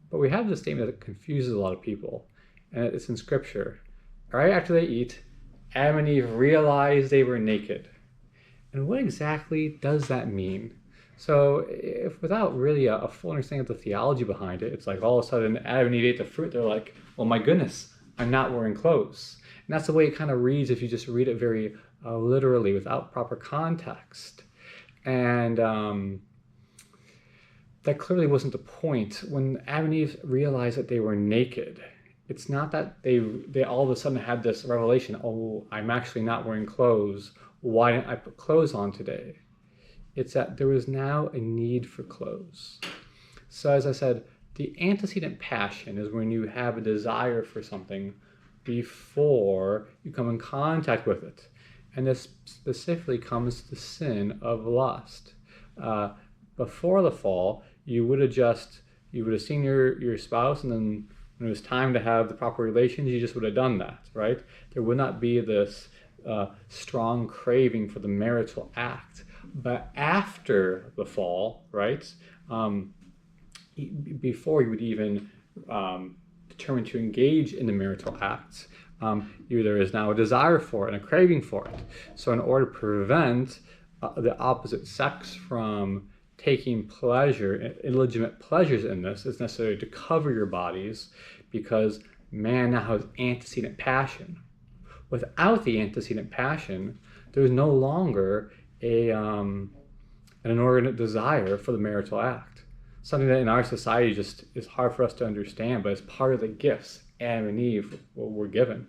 But we have this statement that confuses a lot of people, and it's in Scripture. Right after they eat, Adam and Eve realized they were naked. And what exactly does that mean? So if without really a full understanding of the theology behind it, it's like all of a sudden Adam and Eve ate the fruit, they're like, well, my goodness, I'm not wearing clothes. And that's the way it kind of reads if you just read it very literally without proper context. And that clearly wasn't the point. When Adam and Eve realized that they were naked, it's not that they all of a sudden had this revelation, oh, I'm actually not wearing clothes. Why didn't I put clothes on today? It's that there was now a need for clothes. So as I said, the antecedent passion is when you have a desire for something before you come in contact with it. And this specifically comes to the sin of lust. Before the fall, you would have seen your spouse, and then when it was time to have the proper relations, you just would have done that, right? There would not be this strong craving for the marital act. But after the fall, right, before you would even determine to engage in the marital acts, there is now a desire for it and a craving for it. So in order to prevent the opposite sex from taking pleasure, illegitimate pleasures in this, it's necessary to cover your bodies, because man now has antecedent passion. Without the antecedent passion, there's no longer an inordinate desire for the marital act. Something that in our society just is hard for us to understand, but it's part of the gifts Adam and Eve were given.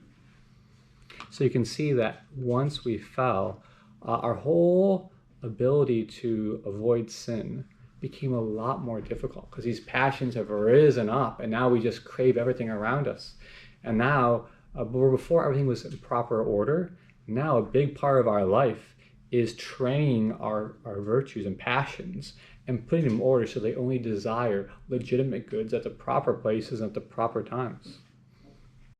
So you can see that once we fell, our whole ability to avoid sin became a lot more difficult, because these passions have risen up, and now we just crave everything around us. And now, before everything was in proper order, now a big part of our life is training our virtues and passions and putting them in order so they only desire legitimate goods at the proper places and at the proper times.